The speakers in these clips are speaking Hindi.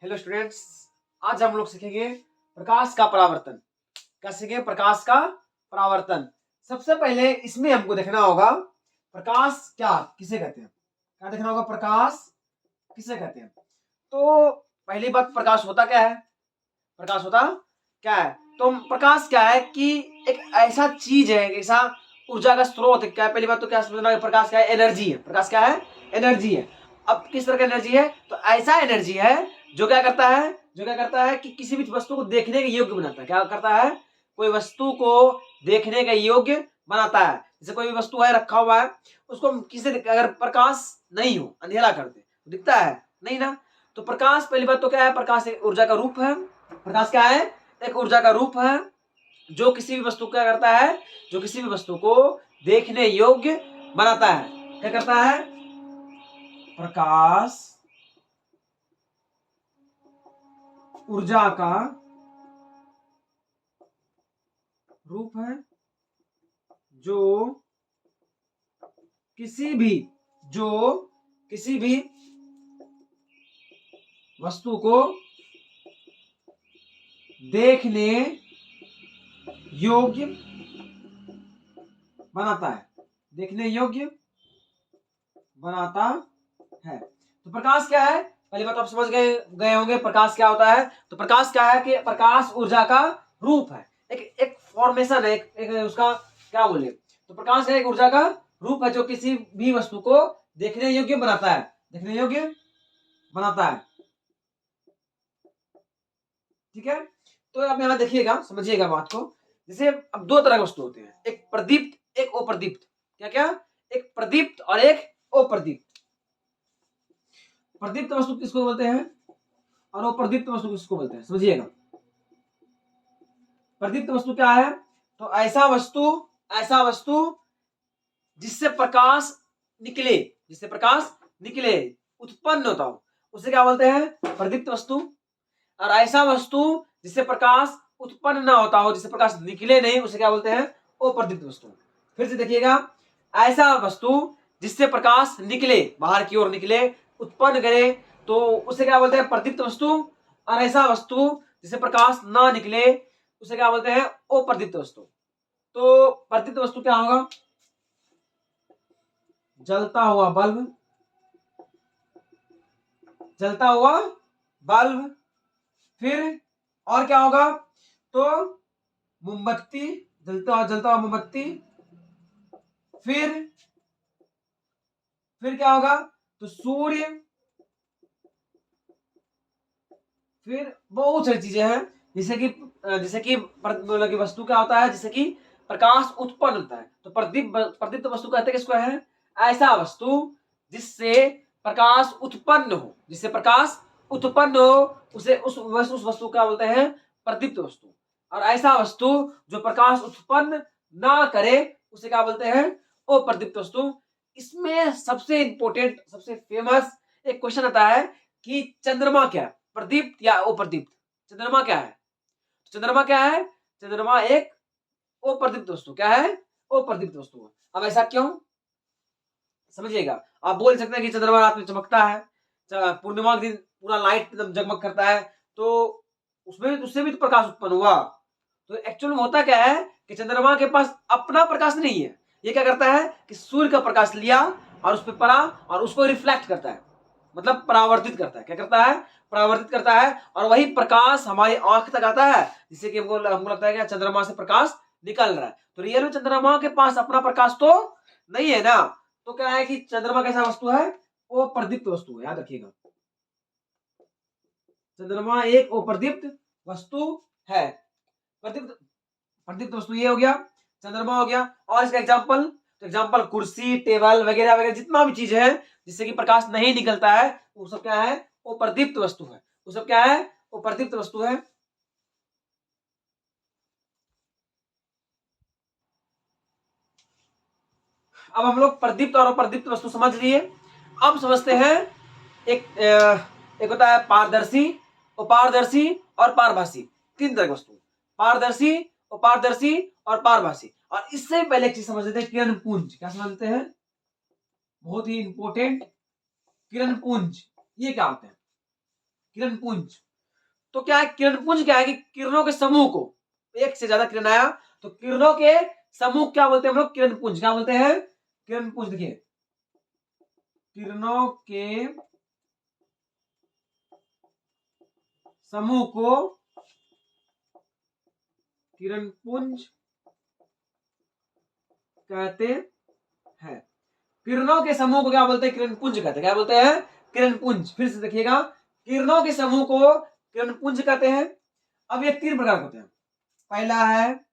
हेलो स्टूडेंट्स, आज हम लोग सीखेंगे प्रकाश का परावर्तन। क्या सीखेंगे? प्रकाश का परावर्तन। सबसे पहले इसमें हमको देखना होगा प्रकाश क्या किसे कहते हैं। क्या देखना होगा? प्रकाश किसे कहते हैं। तो पहली बात, प्रकाश होता क्या है? प्रकाश होता क्या है? तो प्रकाश क्या है कि एक ऐसा चीज है, एक ऐसा ऊर्जा का स्रोत है। क्या है? पहली बात तो क्या समझना है, प्रकाश क्या है? एनर्जी है। प्रकाश क्या है? एनर्जी है। अब किस तरह का एनर्जी है? तो ऐसा एनर्जी है जो क्या करता है, कि किसी भी वस्तु को देखने के योग्य बनाता है। क्या करता है? कोई वस्तु को देखने के योग्य बनाता है। जैसे कोई भी वस्तु है, रखा हुआ है, उसको किसी अगर प्रकाश नहीं हो, अंधेरा कर दे तो दिखता है नहीं ना। तो प्रकाश, पहली बात तो क्या है? प्रकाश एक ऊर्जा का रूप है। प्रकाश क्या है? एक ऊर्जा का रूप है जो किसी भी वस्तु को क्या करता है, जो किसी भी वस्तु को देखने योग्य बनाता है। क्या करता है? प्रकाश ऊर्जा का रूप है जो किसी भी जो किसी भी वस्तु को देखने योग्य बनाता है। देखने योग्य बनाता है। तो प्रकाश क्या है? पहली बात आप समझ गए होंगे प्रकाश क्या होता है। तो प्रकाश क्या है कि प्रकाश ऊर्जा का रूप है, एक एक फॉर्मेशन है, एक उसका क्या बोले, तो प्रकाश है एक ऊर्जा का रूप है जो किसी भी वस्तु को देखने योग्य बनाता है। देखने योग्य बनाता है। ठीक है। तो अब यहां देखिएगा, समझिएगा बात को। जैसे अब दो तरह के वस्तु होते हैं, एक प्रदीप्त, एक अप्रदीप्त। क्या क्या? एक प्रदीप्त और एक अप्रदीप्त। प्रदीप्त वस्तु किसको बोलते हैं और अप्रदीप्त वस्तु किसको बोलते हैं? समझिएगा। प्रदीप्त वस्तु क्या है? तो ऐसा वस्तु जिससे प्रकाश निकले, जिससे प्रकाश निकले, उत्पन्न होता हो, उसे क्या बोलते हैं? प्रदीप्त वस्तु। और ऐसा वस्तु जिससे प्रकाश उत्पन्न ना होता हो, जिससे प्रकाश निकले नहीं, उसे क्या बोलते हैं? अप्रदीप्त वस्तु। फिर से देखिएगा, ऐसा वस्तु जिससे प्रकाश निकले, बाहर की ओर निकले, उत्पन्न करे, तो उसे क्या बोलते हैं? प्रदीप्त वस्तु। और ऐसा वस्तु जिससे प्रकाश ना निकले, उसे क्या बोलते हैं? अप्रदीप्त वस्तु। तो प्रदीप्त वस्तु क्या होगा? जलता हुआ बल्ब, जलता हुआ बल्ब। फिर और क्या होगा? तो मोमबत्ती, जलता हुआ मोमबत्ती। फिर क्या होगा? तो सूर्य। फिर बहुत सारी चीजें हैं, जैसे कि मतलब कि वस्तु क्या होता है, जैसे कि प्रकाश उत्पन्न होता है। तो प्रदीप्त वस्तु कहते हैं किसको है? ऐसा वस्तु जिससे प्रकाश उत्पन्न हो, जिससे प्रकाश उत्पन्न हो, उसे उस वस्तु क्या बोलते हैं? प्रदीप्त वस्तु। और ऐसा वस्तु जो प्रकाश उत्पन्न ना करे, उसे क्या बोलते हैं? अप्रदीप्त वस्तु। इसमें सबसे इंपॉर्टेंट, सबसे फेमस एक क्वेश्चन आता है कि चंद्रमा क्या है, प्रदीप्त या अप्रदीप्त? चंद्रमा क्या है? चंद्रमा क्या है? चंद्रमा एक अप्रदीप्त वस्तु। क्या है? अप्रदीप्त वस्तु है। अब ऐसा क्यों? समझिएगा। आप बोल सकते हैं कि चंद्रमा रात में चमकता है, पूर्णिमा के दिन पूरा लाइट एकदम जगमग करता है, तो उसमें उससे भी तो प्रकाश उत्पन्न हुआ। तो एक्चुअल में होता क्या है कि चंद्रमा के पास अपना प्रकाश नहीं है। ये क्या करता है कि सूर्य का प्रकाश लिया और उस पर पड़ा और उसको रिफ्लेक्ट करता है, मतलब परावर्तित करता है। क्या करता है? परावर्तित करता है। और वही प्रकाश हमारी आंख तक आता है, जिससे कि हमको लगता है कि चंद्रमा से प्रकाश निकल रहा है। तो रियल में चंद्रमा के पास अपना प्रकाश तो नहीं है ना। तो क्या है कि चंद्रमा कैसा वस्तु है? वो प्रदीप्त वस्तु है, याद रखिएगा। चंद्रमा एक अप्रदीप्त वस्तु है। प्रदीप्त प्रदीप्त वस्तु ये हो गया, चंद्रमा हो गया। और इसका एग्जांपल, तो एग्जांपल कुर्सी, टेबल वगैरह वगैरह जितना भी चीज है जिससे कि प्रकाश नहीं निकलता है, वो सब क्या है? वो प्रदीप्त वस्तु है। वो सब क्या है? वो प्रदीप्त वस्तु है। अब हम लोग प्रदीप्त और अप्रदीप्त वस्तु समझ लिए। अब समझते हैं एक होता है पारदर्शी, अपारदर्शी और पारभासी। तीन तरह की वस्तु, पारदर्शी, अपारदर्शी और पारभासी। और इससे पहले एक चीज समझ लेते हैं, किरण पुंज। क्या समझते हैं? बहुत ही इंपॉर्टेंट, किरण पुंज। ये क्या होते हैं? किरण पुंज। तो क्या है किरण पुंज, क्या है कि किरणों के समूह को, एक से ज्यादा किरण आया तो किरणों के समूह क्या बोलते हैं हम लोग, किरण पुंज। क्या बोलते हैं, किरण पुंज। देखिए किरणों के समूह को किरण पुंज कहते हैं। किरणों के समूह को क्या बोलते हैं, किरण पुंज कहते हैं। क्या बोलते हैं, किरण पुंज। फिर से देखिएगा, किरणों के समूह को किरण पुंज कहते हैं। अब ये तीन प्रकार के होते हैं। पहला है,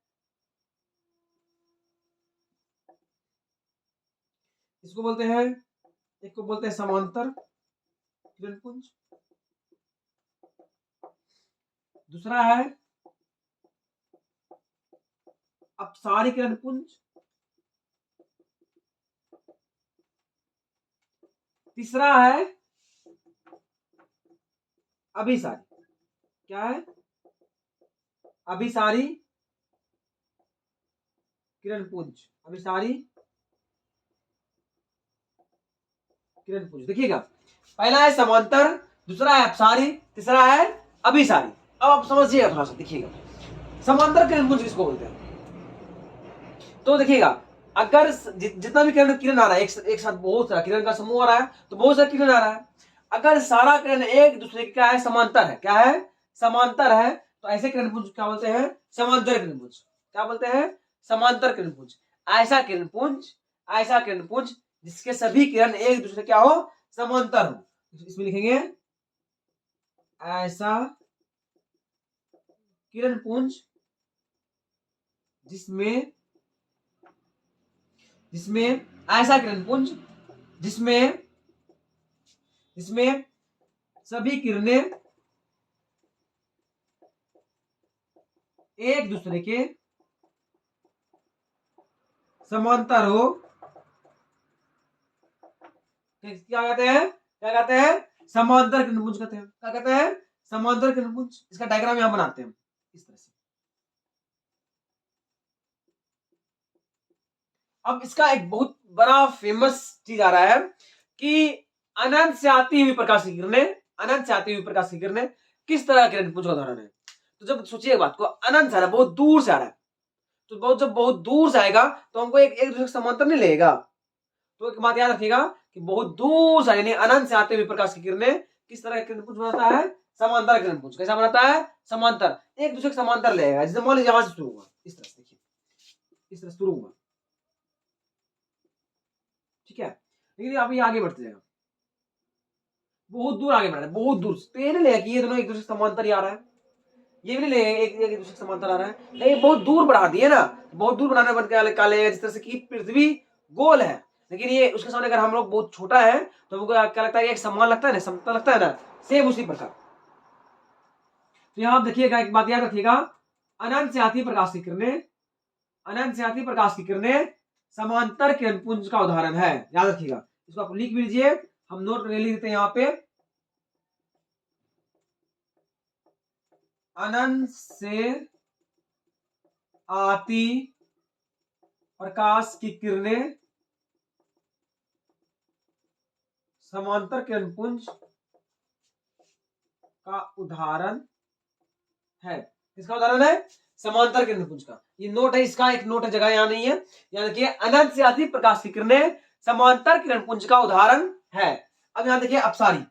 इसको बोलते हैं, एक को बोलते हैं समांतर किरण पुंज, दूसरा है अपसारी किरण पुंज, तीसरा है अभिसारी। क्या है, अभिसारी किरण पुंज, अभिसारी किरण पुंज। देखिएगा, पहला है समांतर, दूसरा है अपसारी, तीसरा है अभिसारी। अब आप समझिएगा थोड़ा सा, देखिएगा समांतर किरण पुंज किसको बोलते हैं। तो देखिएगा, अगर जितना भी किरण किरण आ रहा है, एक साथ बहुत सारा किरण का समूह आ रहा है, तो बहुत सारा किरण आ रहा है। अगर सारा किरण एक दूसरे के क्या है, समांतर है। क्या है, समांतर है। तो ऐसे किरण पुंज क्या बोलते हैं, समांतर किरण पुंज। क्या बोलते हैं, समांतर किरण पुंज। ऐसा किरण पुंज, ऐसा किरण पुंज जिसके सभी किरण एक दूसरे क्या हो, समांतर हो। इसमें लिखेंगे ऐसा किरण पुंज जिसमें जिसमें ऐसा किरण पुंज जिसमें जिसमें सभी किरणें एक दूसरे के समांतर हो। क्या कहते हैं, क्या कहते हैं, समांतर किरण पुंज कहते हैं। क्या कहते हैं, समांतर किरण पुंज। इसका डायग्राम यहां बनाते हैं इस तरह से। अब इसका एक बहुत बड़ा फेमस चीज आ रहा है कि अनंत से आती हुई प्रकाश की किरणें, अनंत से आती हुई प्रकाश की किरणें किस तरह किरण पुंज का उदाहरण है। तो जब सोचिए बात को, अनंत से आ रहा है, बहुत दूर से आ रहा है, तो बहुत जब बहुत दूर से आएगा तो हमको एक एक दूसरे के समांतर नहीं लगेगा। तो एक बात याद रखिएगा कि बहुत दूर से यानी अनंत से आते हुए प्रकाश की किरणें किस तरह का किरण पुंज बनाता है, समांतर किरण पुंज। कैसा बनाता है, समांतर, एक दूसरे के समांतर लगेगा। जैसे मान लीजिए यहां से शुरू हुआ, इस तरह से देखिए, इस तरह शुरू हुआ, ठीक है। लेकिन अभी आगे बढ़ते जाएगा, बहुत दूर आगे बढ़ रहा है, बहुत दूर। तो ये नहीं लगेगा कि ये दोनों एक दूसरे के समांतर ही आ रहा है, ये भी नहीं लगेगा एक एक दूसरे के समांतर आ रहा है। लेकिन बहुत दूर बढ़ा दिए ना, बहुत दूर बनाने पर क्या लगेगा, जिस तरह से कि पृथ्वी गोल है, लेकिन ये उसके सामने अगर हम लोग बहुत छोटा है तो हमको क्या लगता है, एक समान लगता है ना, समतल लगता है ना, सेम उसी प्रकार। तो यहां आप देखिएगा, एक बात याद रखिएगा, अनंत से आती प्रकाश की किरणें, अनंत से आती प्रकाश की किरणें समांतर किरण पुंज का उदाहरण है। याद रखिएगा, इसको आप लिख भी लीजिए, हम नोट ले लेते हैं यहां पे। अनंत से आती प्रकाश की किरणें समांतर किरण पुंज का उदाहरण है। किसका उदाहरण है, समांतर किरण पुंज का। ये नोट है, इसका एक नोट है, जगह यहां नहीं है, याद रखिए अनंत से आती प्रकाश की किरणें समांतर किरण पुंज का उदाहरण है। अब यहां देखिए अपसारी,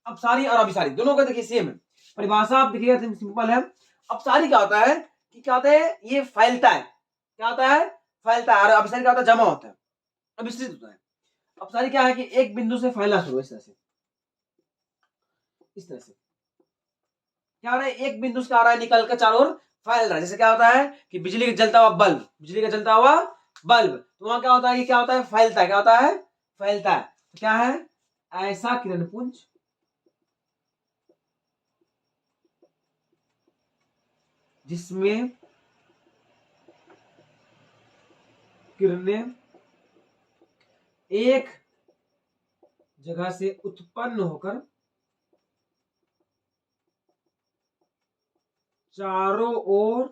अपसारी और अभिसारी दोनों का देखिए सेम है परिभाषा। आप देखिएगा सिंपल है। अपसारी क्या होता है कि क्या होता है, ये फैलता है। क्या होता है, फैलता है। और अभिसारी क्या होता है, जमा होता है, विस्तृत होता है। अपसारी क्या है कि एक बिंदु से फैलना शुरू, इस तरह से, इस तरह से क्या हो रहा है, एक बिंदु से आ रहा है, निकल कर चारों ओर फैल रहा है। जैसे क्या होता है कि बिजली का जलता हुआ बल्ब, बिजली का जलता हुआ बल्ब, तो वहां क्या होता है, कि क्या होता है, फैलता है। क्या होता है, फैलता है। तो क्या है, ऐसा किरण पुंज जिसमें किरणें एक जगह से उत्पन्न होकर चारों ओर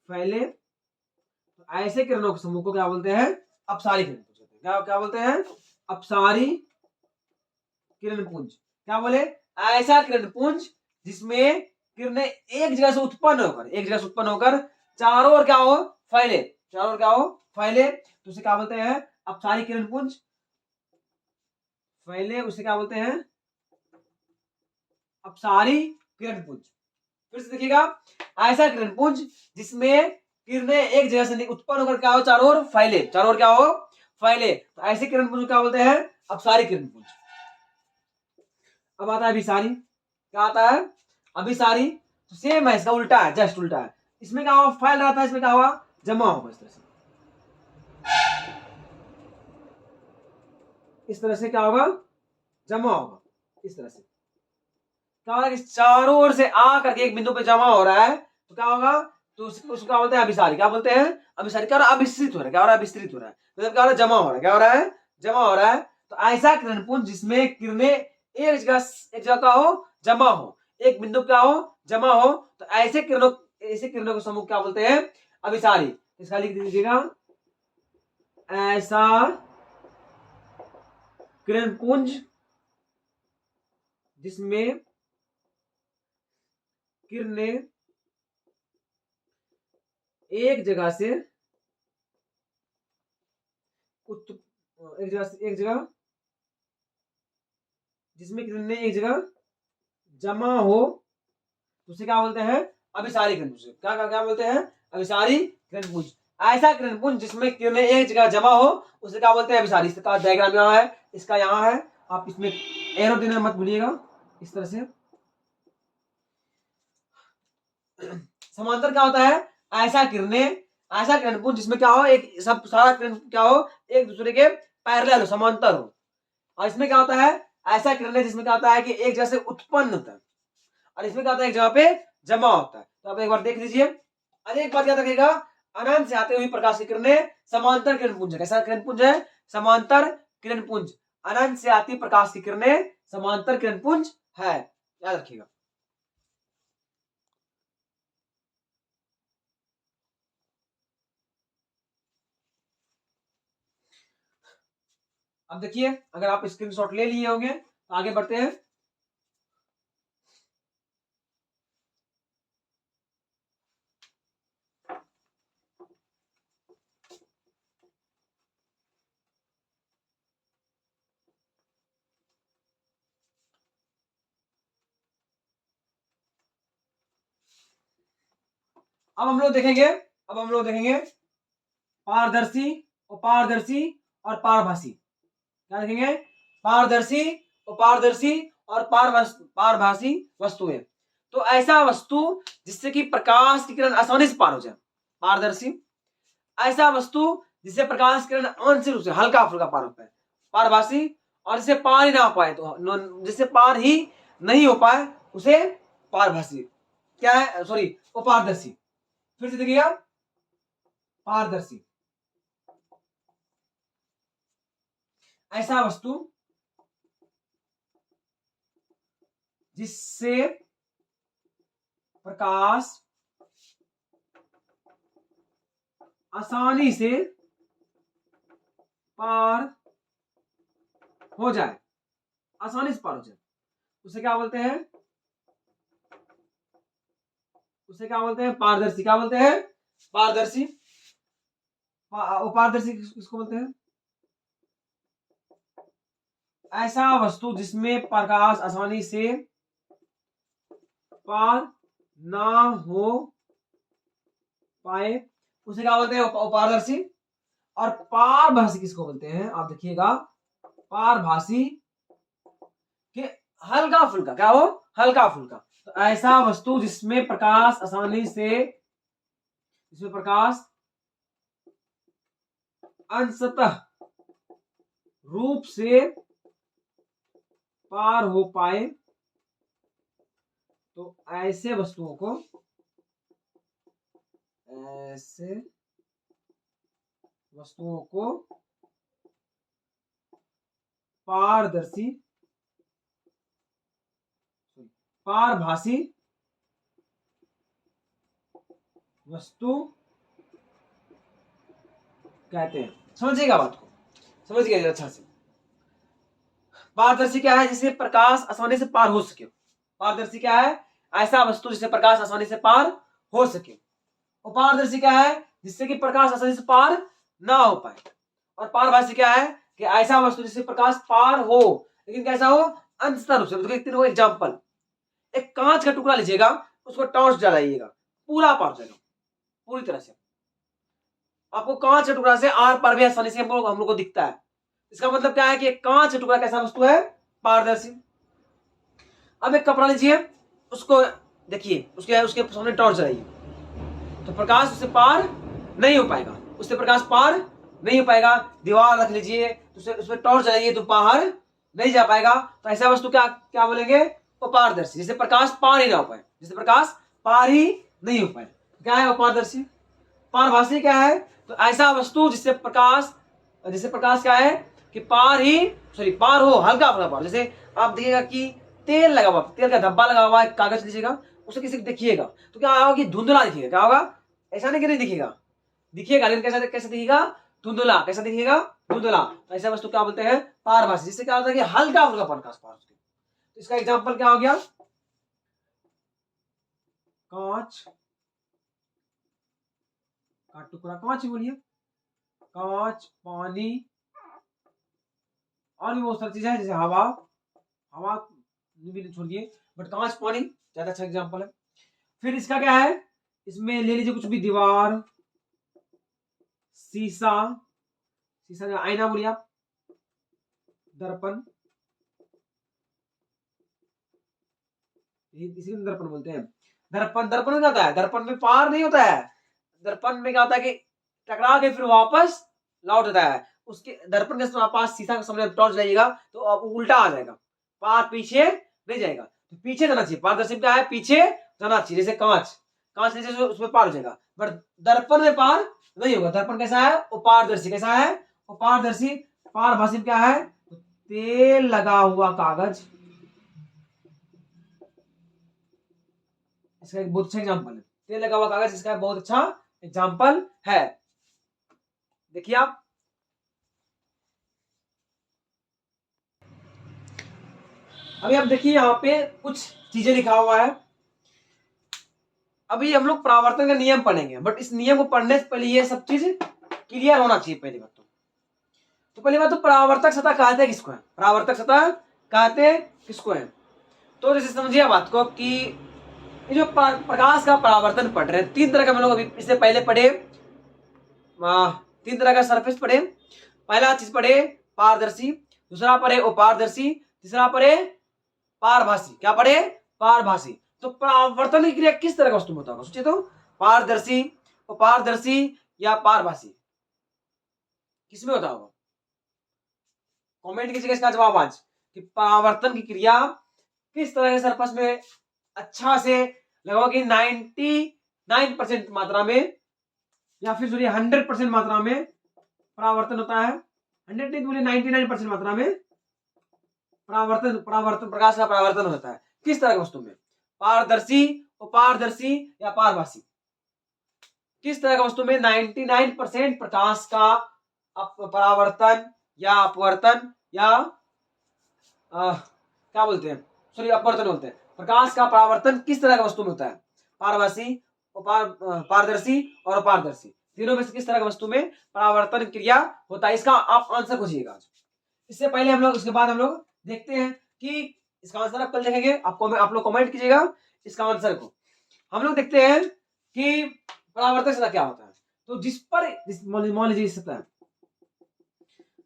फैले, तो ऐसे किरणों के समूह को क्या बोलते हैं, अपसारी किरण पुंज कहते हैं। क्या क्या बोलते हैं, अपसारी किरण पुंज, क्या बोले, ऐसा किरण पुंज जिसमें किरणें एक जगह से उत्पन्न होकर चारों ओर क्या हो, फैले, चारों ओर क्या हो, फैले, तो उसे क्या बोलते हैं, अपसारी किरण पुंज, फैले, उसे क्या बोलते हैं, अपसारी किरण पुंज। फिर से देखिएगा, ऐसा किरण पुंज जिसमें किरणें एक जगह से उत्पन्न होकर क्या हो, चारों ओर फैले, चारों ओर क्या हो, फैले, तो ऐसे किरण पुंज क्या बोलते हैं, अपसारी किरण पुंज। अब आता है अभिसारी, क्या आता है, अभिसारी, तो सेम है, इसका उल्टा है, जस्ट उल्टा है, इसमें क्या होगा, फैल रहा था, इसमें क्या होगा, जमा होगा, इस तरह से क्या होगा, जमा होगा, इस तरह से क्या होगा कि चारों ओर से आ करके एक बिंदु पे जमा हो रहा है, तो क्या होगा, तो उसको क्या बोलते हैं, अभिसारी, क्या बोलते हैं, अभिसारी, क्या हो रहा है, अभिस्त्रित हो रहा है, क्या हो रहा है, अभिस्त्रित हो रहा है, मतलब क्या हो रहा है, जमा हो रहा है, क्या हो रहा है, जमा हो रहा है, तो ऐसा किरण पुंज जिसमें किरणें एक जगह का हो, जमा हो, एक बिंदु क्या हो, जमा हो, तो ऐसे किरणों को समूह क्या बोलते हैं, अभिसारी। इसका लिख दीजिएगा, ऐसा किरण पुंज जिसमें किरणें एक जगह से एक जगह जिसमें किरणें एक जगह जमा हो, तो उसे क्या बोलते हैं, अभिसारी किरण पुंज, क्या क्या क्या बोलते हैं, अभिसारी किरण पुंज। ऐसा किरण पुंज जिसमें किरणें एक जगह जमा हो, उसे क्या बोलते हैं, अभिसारी। इसका डायग्राम यहाँ है, इसका यहाँ है, आप इसमें एरो देना मत भूलिएगा, इस तरह से। समांतर क्या होता है, ऐसा किरण पुंज जिसमें क्या हो, एक सब सारा किरण क्या हो, एक दूसरे के पैरेलल हो, समांतर हो। और इसमें क्या होता है, ऐसा किरण है जिसमें क्या होता है कि एक जगह से उत्पन्न होता है, और इसमें क्या होता है, एक जगह पे जमा होता है। तो आप एक बार देख लीजिए, और एक बात याद रखिएगा, अनंत से आते हुए प्रकाश की किरणें समांतर किरण पुंज है। कैसा किरण पुंज है, समांतर किरण पुंज, अनंत से आती प्रकाश की किरणें समांतर किरण पुंज है, याद रखिएगा। अब देखिए, अगर आप स्क्रीनशॉट ले लिए होंगे तो आगे बढ़ते हैं। अब हम लोग देखेंगे पारदर्शी, अपारदर्शी और पारभासी। क्या देखेंगे, पारदर्शी, अपारदर्शी और पारभासी वस्तुएं। तो ऐसा वस्तु जिससे कि प्रकाश की किरण आसानी से पार हो जाए, पारदर्शी। ऐसा वस्तु जिससे प्रकाश की किरण आंशिक रूप से हल्का फुल्का पार हो पाए, पारभासी। और जिसे पार ही ना हो पाए, तो जिससे पार ही नहीं हो पाए, उसे पारभासी, क्या है, सॉरी, अपारदर्शी। फिर से देखिएगा, पारदर्शी, ऐसा वस्तु जिससे प्रकाश आसानी से पार हो जाए, आसानी से पार हो जाए, उसे क्या बोलते हैं, उसे क्या बोलते हैं, पारदर्शी। क्या बोलते हैं, पारदर्शी। अपारदर्शी किसको बोलते हैं, ऐसा वस्तु जिसमें प्रकाश आसानी से पार ना हो पाए, उसे क्या बोलते हैं, अपारदर्शी। और पारभासी किसको बोलते हैं, आप देखिएगा, पारभासी के हल्का फुल्का, क्या हो, हल्का फुल्का। तो ऐसा वस्तु जिसमें प्रकाश आसानी से, जिसमें प्रकाश अंशतः रूप से पार हो पाए, तो ऐसे वस्तुओं को, ऐसे वस्तुओं को पारदर्शी, पारभासी वस्तु कहते हैं। समझिएगा बात को, समझ गए अच्छा से। पारदर्शी क्या है? जिसे प्रकाश आसानी से पार हो सके। पारदर्शी क्या है? ऐसा वस्तु जिसे प्रकाश आसानी से पार हो सके। अपारदर्शी क्या है? जिससे कि प्रकाश आसानी से पार ना हो पाए। और पारभासी क्या है? कि ऐसा वस्तु जिससे प्रकाश पार हो, लेकिन कैसा हो? अंततः रूप से। देखो एग्जाम्पल, एक कांच का टुकड़ा लीजिएगा, उसको टॉर्च जलाइएगा, पूरा पार हो जाएगा पूरी तरह से। आपको कांच के टुकड़ा से आर पार भी आसानी से हम लोग को दिखता है। इसका मतलब क्या है कि कांच का टुकड़ा कैसा वस्तु है? पारदर्शी। अब एक कपड़ा लीजिए, उसको देखिए, उसके उसके सामने टॉर्च जलाइए, तो प्रकाश उससे पार नहीं हो पाएगा, उससे प्रकाश पार नहीं हो पाएगा। दीवार रख लीजिए, तो उसमें टॉर्च जलाइए तो बाहर नहीं जा पाएगा। तो ऐसा वस्तु क्या क्या बोलेंगे? अपारदर्शी, जिसे प्रकाश पार ही ना हो पाए, जिसे प्रकाश पार ही नहीं हो पाए। क्या है अपारदर्शी? पारभासी क्या है? तो ऐसा वस्तु जिससे प्रकाश क्या है कि पार ही सॉरी पार हो, हल्का फुल्का पार। जैसे आप देखिएगा कि तेल लगा हुआ, तेल का धब्बा लगा हुआ है, कागज लीजिएगा, उसे किसी देखिएगा तो क्या होगा कि धुंधला दिखेगा। क्या होगा? ऐसा नहीं कि नहीं दिखेगा, दिखेगा, लेकिन कैसा कैसे दिखेगा? धुंधला। कैसा दिखेगा? धुंधला। तो ऐसा वस्तु क्या बोलते हैं? पारभासी, जिससे क्या होता है कि हल्का फुल्का प्रकाश पार। तो इसका एग्जाम्पल क्या हो गया? कांच का टुकड़ा, कांच ही बोलिए, कांच, पानी, और भी बहुत सारी चीजें हैं, जैसे हवा, हवा भी छोड़िए, बट कांच पानी ज्यादा अच्छा एग्जाम्पल है। फिर इसका क्या है? इसमें ले लीजिए कुछ भी, दीवार, शीशा, शीशा जो आईना बोलिए आप, दर्पण, इसी को दर्पण बोलते हैं। दर्पण, दर्पण में क्या होता है? दर्पण में पार नहीं होता है। दर्पण में क्या होता है कि टकरा के फिर वापस लौट जाता है। उसके दर्पण के पास शीशा के सामने टॉर्च लगाइएगा तो अब उल्टा आ जाएगा, पार पीछे नहीं जाएगा। तो पीछे जाना चाहिए, पारदर्शी क्या है? पीछे जाना चाहिए। जैसे कांच, कांच जैसे उसमें पार हो जाएगा, बट दर्पण में पार नहीं होगा। दर्पण कैसा है? अपारदर्शी। कैसा है? अपारदर्शी। पारभासी क्या है? तेल लगा हुआ कागज, इसका एक बहुत अच्छा एग्जाम्पल है। तेल लगा हुआ कागज इसका बहुत अच्छा एग्जाम्पल है। देखिए आप, अभी आप देखिए यहाँ पे कुछ चीजें लिखा हुआ है। अभी हम लोग परावर्तन का नियम पढ़ेंगे, बट इस नियम को पढ़ने से पहले ये सब चीज क्लियर होना चाहिए। पहली बात तो पहली बात तो परावर्तक सतह कहते किसको है? परावर्तक सतह कहते किसको है? तो जैसे समझिए बात को कि ये जो प्रकाश का परावर्तन पढ़ रहे हैं, तीन तरह का हम लोग अभी इससे पहले पढ़े, तीन तरह का सरफेस पढ़े। पहला चीज पढ़े पारदर्शी, दूसरा पढ़े अपारदर्शी, तीसरा पढ़े पारभासी। क्या पढ़े? पारभासी। तो परावर्तन की क्रिया किस तरह का वस्तु में होता होगा? सोचिए तो, पारदर्शी, अपारदर्शी या पारभासी, किसमें होता होगा? कमेंट कीजिएगा इसका जवाब आज, कि परावर्तन की क्रिया किस तरह के सरफेस में अच्छा से लगभग 99% मात्रा में, या फिर 100% मात्रा में परावर्तन होता है। 100 नहीं बोलिए, 99% मात्रा में परावर्तन परावर्तन प्रकाश का परावर्तन होता है। किस तरह की वस्तु में? पारदर्शी, अपारदर्शी या पारभासी? किस तरह की वस्तु में 99% प्रकाश का परावर्तन या अपवर्तन या क्या बोलते हैं, सॉरी अपवर्तन बोलते हैं। प्रकाश का परावर्तन किस तरह की वस्तु में होता है? पारभासी, पारदर्शी और अपारदर्शी, तीनों में से किस तरह की वस्तु में परावर्तन क्रिया होता है? इसका आप आंसर खोजिएगा आज। इससे पहले हम लोग, उसके बाद हम लोग देखते हैं कि इसका आंसर आप कल देखेंगे। आपको आप लोग कमेंट कीजिएगा इसका आंसर को। हम लोग देखते हैं कि परावर्तक सतह क्या होता है। तो जिस पर मान लीजिए सतह,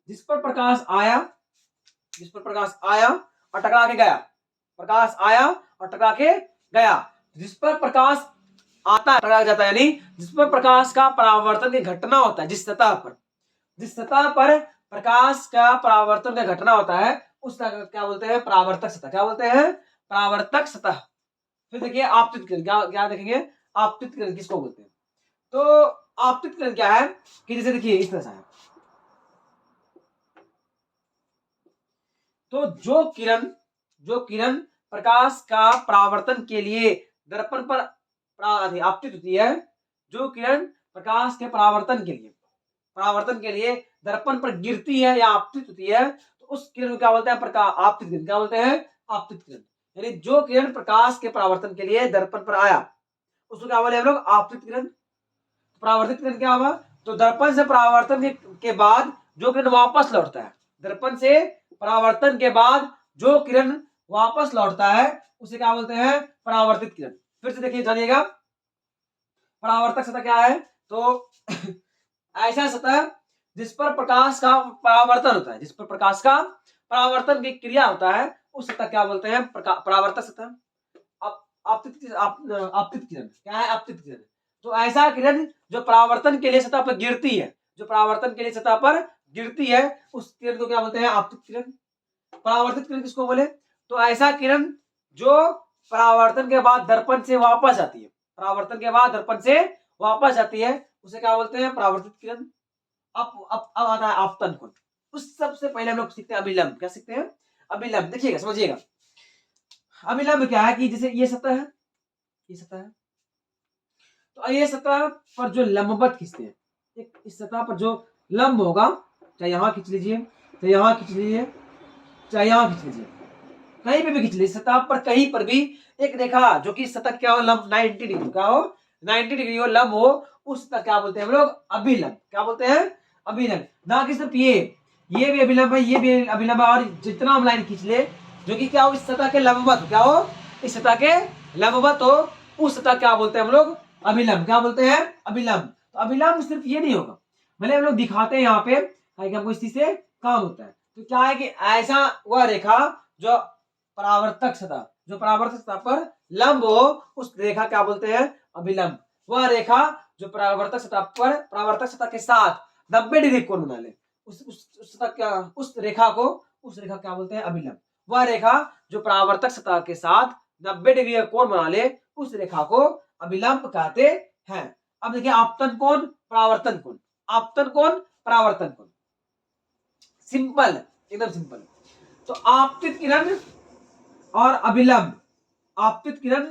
जिस पर प्रकाश आया, जिस पर प्रकाश आया और टकरा के गया, प्रकाश आया और टकरा के गया, जिस पर प्रकाश आता है टकरा जाता है, यानी जिस पर प्रकाश का परावर्तन की घटना होता है, जिस सतह पर, जिस सतह पर प्रकाश का परावर्तन का घटना होता है, उस सतह क्या बोलते हैं? परावर्तक सतह। क्या बोलते हैं? परावर्तक सतह। फिर देखिए आपतित किरण, क्या देखेंगे? आपतित किरण किसको बोलते हैं? तो आपतित किरण क्या है कि जैसे देखिए इस तरह से है, तो जो किरण प्रकाश का परावर्तन के लिए दर्पण पर आपतित होती है, जो किरण प्रकाश के परावर्तन के लिए दर्पण पर गिरती है या आपतित होती है, तो उस किरण को क्या बोलते हैं? आपतित किरण। क्या बोलते हैं? आपतित किरण। यानी जो किरण प्रकाश के परावर्तन के लिए दर्पण पर आया उसको क्या बोले हम लोग? आपतित किरण। परावर्तित किरण क्या हुआ? तो दर्पण से परावर्तन के बाद जो किरण वापस लौटता है, दर्पण से परावर्तन के बाद जो किरण वापस लौटता है उसे क्या बोलते हैं? परावर्तित किरण। फिर से देखिए, जानिएगा परावर्तक सतह क्या है? तो ऐसा सतह जिस पर प्रकाश का परावर्तन होता है, जिस पर प्रकाश का परावर्तन की क्रिया होता है उस सतह क्या बोलते हैं? परावर्तक सतह। आपतित किरण क्या है? आपतित किरण तो ऐसा किरण जो परावर्तन के लिए सतह पर गिरती है, जो परावर्तन के लिए सतह पर गिरती है उस किरण को क्या बोलते हैं? आपतित किरण। परावर्तित किरण किसको बोले? तो ऐसा किरण जो परावर्तन के बाद दर्पण से वापस आती है, परावर्तन के बाद दर्पण से वापस आती है उसे क्या बोलते हैं? परावर्तित किरण। अब आता है आपतन कोण। उस सबसे पहले हम लोग सीखते हैं अभिलंब। क्या सीखते हैं? अभिलंब। देखिएगा, समझिएगा अभिलंब क्या है कि जैसे ये सतह है, ये सतह है, तो ये सतह पर जो लंबवत खींचते हैं, एक इस सतह पर जो लंब होगा, चाहे यहां खींच लीजिए, चाहे यहां खींच लीजिए, चाहे यहां खींच लीजिए, कहीं पे भी खींच लीजिए, सतह पर कहीं पर भी एक रेखा जो कि सतह क्या हो? लंब 90 डिग्री क्या हो? 90 डिग्री हो, लंब हो, उस सतह क्या बोलते हैं हम लोग? अभिलंब। क्या बोलते हैं? अभिलंब। ना कि सिर्फ ये भी अभिलंब है, ये भी अभिलंब है, और जितना हम लाइन खींच ले जो कि क्या हो? इस सतह के लंबवत हो। क्या हो? इस सतह के लंबवत हो, उस सतह क्या बोलते हैं हम लोग? अभिलंब। क्या बोलते हैं? अभिलंब। तो अभिलंब सिर्फ ये नहीं होगा, भले हम लोग दिखाते हैं यहाँ पे कि हमको इस चीज से काम होता है। तो क्या है कि ऐसा वह रेखा जो परावर्तक सतह, जो परावर्तक सतह पर लंब हो उस रेखा क्या बोलते हैं? अभिलंब। वह रेखा जो परावर्तक सतह पर, परावर्तक सतह के साथ 90 डिग्री कोण बना ले, उस सतह क्या, उस रेखा क्या बोलते हैं? अभिलंब। वह रेखा जो परावर्तक सतह के साथ 90 डिग्री का कोण बना ले उस रेखा को अभिलंब कहते हैं। अब देखिए आपतन कोण, परावर्तन कोण। आपतन कोण, परावर्तन कोण, सिंपल, एकदम सिंपल। तो आपतित किरण और अभिलंब, आपतित किरण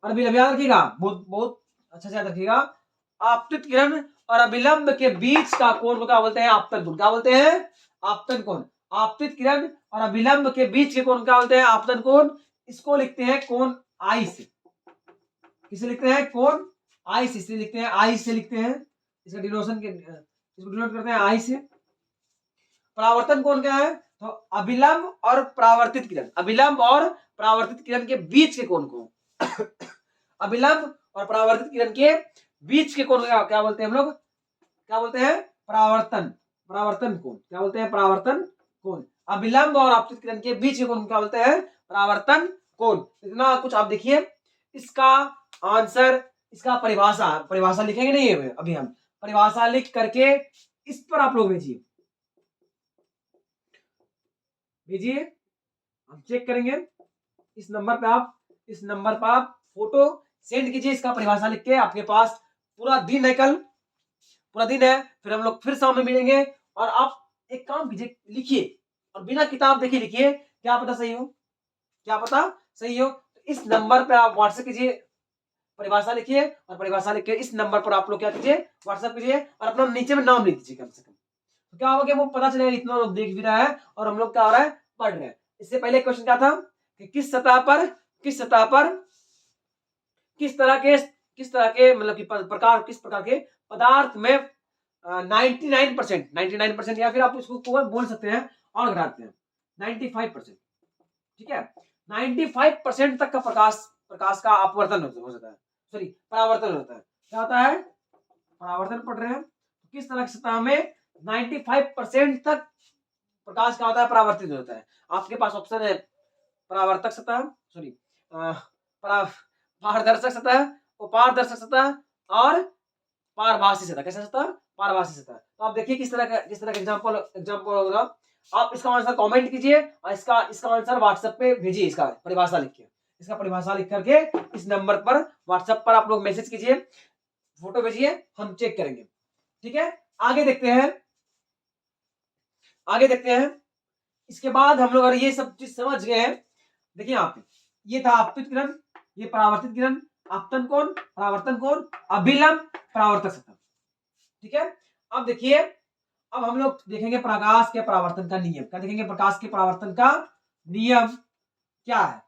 और अभिलंब याद रखिएगा, बहुत बहुत अच्छा से याद रखिएगा। आपतित किरण और अभिलंब के बीच का कोण को क्या बोलते हैं? आपतन कोण। क्या बोलते हैं? आपतन कोण। आपतित किरण और अभिलंब के बीच के कोण क्या बोलते हैं? आपतन कोण। इसको लिखते हैं कोण आई से। किसे लिखते हैं? कोण आई से। इसे लिखते हैं आई से, लिखते हैं इसका डिनोशन के, इसको डिनोट करते हैं आई से। परावर्तन कोण क्या है? तो अभिलंब और परावर्तित किरण, अभिलंब और परावर्तित किरण के बीच के कोण को अभिलंब और परावर्तित किरण के बीच के कोण को क्या बोलते हैं हम लोग? क्या बोलते हैं? परावर्तन, परावर्तन कोण। क्या बोलते हैं? परावर्तन कोण। अभिलंब और आपतित किरण के बीच के कोण को क्या बोलते हैं? परावर्तन कोण। इतना कुछ आप देखिए, इसका आंसर, इसका परिभाषा, परिभाषा लिखेंगे नहीं है अभी हम, परिभाषा लिख करके इस पर आप लोग भेजिए, भेजिए, हम चेक करेंगे। इस नंबर पे आप, इस नंबर पर आप फोटो सेंड कीजिए इसका परिभाषा लिख के। आपके पास पूरा दिन है, कल पूरा दिन है, फिर हम लोग फिर शाम में मिलेंगे। और आप एक काम कीजिए, लिखिए और बिना किताब देखे लिखिए, क्या पता सही हो, क्या पता सही हो। तो इस नंबर पर आप व्हाट्सएप कीजिए, परिभाषा लिखिए, और परिभाषा लिख के इस नंबर पर आप लोग क्या कीजिए? व्हाट्सएप कीजिए, और अपना नीचे में नाम लिख दीजिए कम से कम। तो क्या होगा कि वो पता चलेगा इतना लोग देख भी रहा है और हम लोग क्या हो रहा है? पढ़ रहे हैं। इससे पहले क्वेश्चन क्या था कि किस सतह पर, किस सतह पर किस तरह के, किस तरह के मतलब कि प्रकार, किस प्रकार के पदार्थ में 99%, 99% या फिर आप इसको बोल सकते हैं और घटाते हैं 95%, ठीक है, 95% तक का प्रकाश, प्रकाश का अपवर्तन हो जाता है, सॉरी परावर्तन होता है। क्या होता है? परावर्तन पढ़ रहे हैं। किस तरह की सतह में 95% तक प्रकाश क्या होता है? परावर्तित होता है। आपके पास ऑप्शन है परावर्तक सतह, सॉरी पारदर्शक सतह, उपारदर्शक सतह और पारभासी सतह। कैसा सतह? पारभासी सतह। तो आप देखिए किस तरह का एग्जांपल होगा। आप इसका आंसर कमेंट कीजिए और इसका आंसर व्हाट्सएप पे भेजिए, इसका परिभाषा लिख के, इसका परिभाषा लिख करके इस नंबर पर व्हाट्सएप पर आप लोग मैसेज कीजिए, फोटो भेजिए, हम चेक करेंगे। ठीक है, आगे देखते हैं, आगे देखते हैं। इसके बाद हम लोग अगर ये सब चीज समझ गए हैं, देखिए यहाँ पे ये था आपतित किरण, ये परावर्तित किरण, आपतन कोण, परावर्तन कोण, अभिलंब, परावर्तक सतह। ठीक है, अब देखिए अब हम लोग देखेंगे प्रकाश के परावर्तन का नियम। क्या देखेंगे? प्रकाश के परावर्तन का नियम क्या है।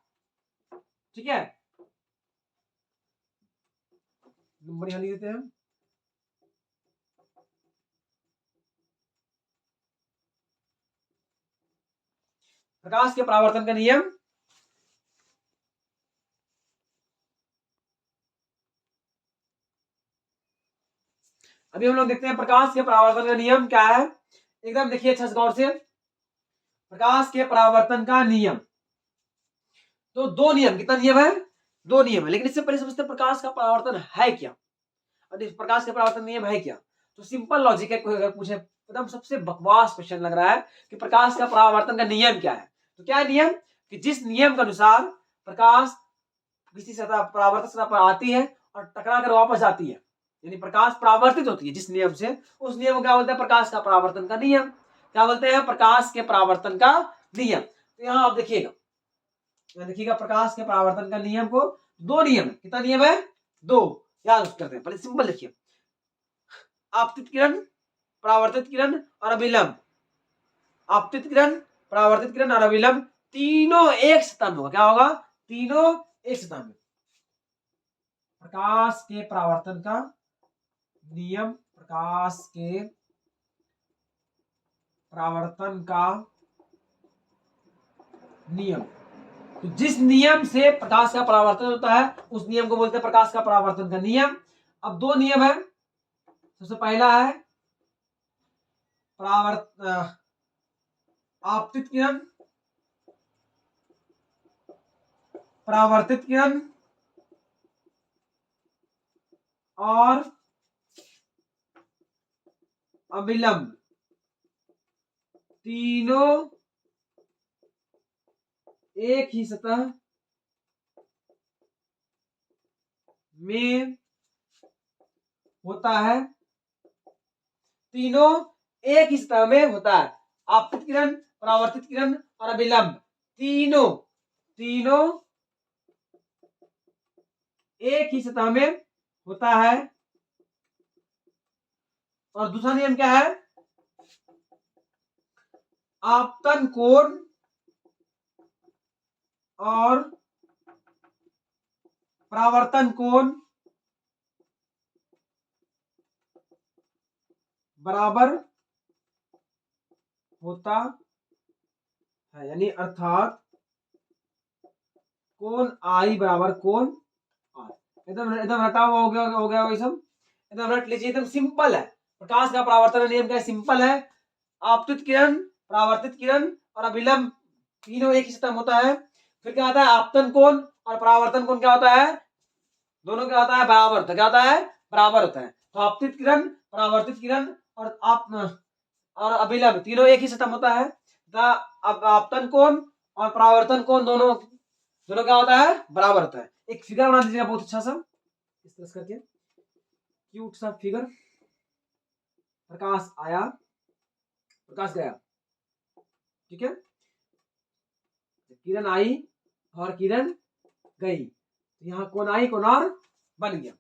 ठीक है, नंबर यहां लिख देते हैं। प्रकाश के परावर्तन का नियम, अभी हम लोग देखते हैं प्रकाश के परावर्तन का नियम क्या है। एकदम देखिए अच्छा से गौर से, प्रकाश के परावर्तन का नियम, तो दो नियम, कितना नियम है? दो नियम है। लेकिन इससे पहले समझते हैं प्रकाश का परावर्तन है क्या, और प्रकाश के परावर्तन नियम है क्या। तो सिंपल लॉजिक है, कोई अगर पूछे एकदम सबसे बकवास क्वेश्चन लग रहा है कि प्रकाश का परावर्तन का नियम क्या है, तो क्या है नियम? कि जिस नियम के अनुसार प्रकाश किसी सतह परावर्तक सतह पर आती है और टकरा कर वापस आती है, यानी प्रकाश परावर्तित होती है जिस नियम से, उस नियम को क्या बोलते हैं? प्रकाश का परावर्तन का नियम। क्या बोलते हैं? प्रकाश के परावर्तन का नियम। तो यहाँ आप देखिएगा, देखिएगा प्रकाश के परावर्तन का नियम को दो नियम है। कितना नियम है? दो। याद करते हैं, पहले सिंपल देखिए, आपतित किरण, परावर्तित किरण और अभिलंब। आपतित किरण, परावर्तित किरण और अभिलंब तीनों एक सतह में होगा। क्या होगा? तीनों एक सतह में। प्रकाश के परावर्तन का नियम, प्रकाश के परावर्तन का नियम, तो जिस नियम से प्रकाश का परावर्तन होता है उस नियम को बोलते हैं प्रकाश का परावर्तन का नियम। अब दो नियम है। सबसे पहला है आपतित किरण, परावर्तित किरण और अभिलंब, तीनों एक ही सतह में होता है। तीनों एक ही सतह में होता है। आपतित किरण, परावर्तित किरण और अभिलंब तीनों एक ही सतह में होता है। और दूसरा नियम क्या है? आपतन कोण और परावर्तन कोण बराबर होता है, यानी अर्थात कोण आई बराबर कोण आर। एकदम एकदम रटा हुआ हो गया वही सब, एकदम रट लीजिए, एकदम सिंपल है। प्रकाश का परावर्तन नियम क्या है? सिंपल है। आपतित किरण, परावर्तित किरण और अभिलंब तीनों एक ही सतह में होता है। फिर क्या आता है? आपतन कोण और परावर्तन कोण क्या होता है? दोनों क्या होता है? बराबर होता है। क्या होता है? बराबर होता है। तो आपतित किरण, परावर्तित किरण और अभिलंब तीनों एक ही सतह में होता है। आपतन कोण और परावर्तन कोण दोनों क्या होता है? बराबर होता है। एक फिगर बना दीजिएगा बहुत अच्छा सा, इस तरह करके क्यूट सा फिगर। प्रकाश आया, प्रकाश गया, ठीक है, किरण आई और किरण गई, तो यहाँ कोण आई कोण आर बन गया।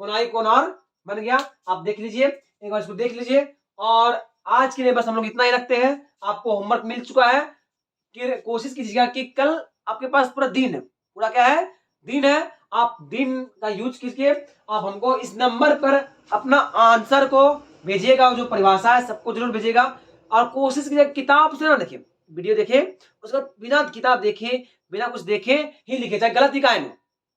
कोण आई कोण आर बन गया। आप देख लीजिए, एक बार इसको देख लीजिए। और आज के लिए बस हम लोग इतना ही रखते हैं। आपको होमवर्क मिल चुका है कि कोशिश कीजिएगा कि कल आपके पास पूरा दिन है, पूरा क्या है? दिन है। आप दिन का यूज कीजिए। आप हमको इस नंबर पर अपना आंसर को भेजिएगा, जो परिभाषा है सबको जरूर भेजिएगा। और कोशिश कीजिए किताब से ना देखे, वीडियो देखे, उसके बाद बिना किताब देखे, बिना कुछ देखे ही लिखे, चाहे गलत ही काहे हो,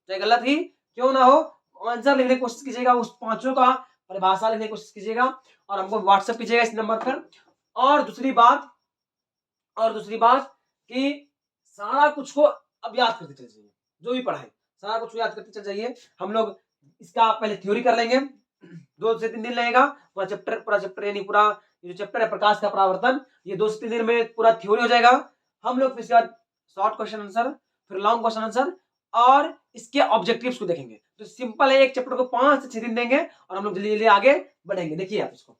चाहे गलत ही क्यों ना हो, आंसर लिखने की कोशिश कीजिएगा। उस पांचों का परिभाषा लिखने की कोशिश कीजिएगा और हमको व्हाट्सएप कीजिएगा इस नंबर पर। और दूसरी बात कि सारा कुछ को अब याद करते चल जाइए, जो भी पढ़ाए सारा कुछ याद करते चल जाइए। हम लोग इसका पहले थ्योरी कर लेंगे, 2 से 3 दिन लगेगा पूरा चैप्टर यानी पूरा ये जो चैप्टर है प्रकाश का परावर्तन, ये 2 से 3 दिन में पूरा थ्योरी हो जाएगा। हम लोग फिर इसके बाद शॉर्ट क्वेश्चन आंसर, फिर लॉन्ग क्वेश्चन आंसर और इसके ऑब्जेक्टिव्स को देखेंगे। तो सिंपल है, एक चैप्टर को 5 से 6 दिन देंगे और हम लोग जल्दी जल्दी आगे बढ़ेंगे। देखिए आप इसको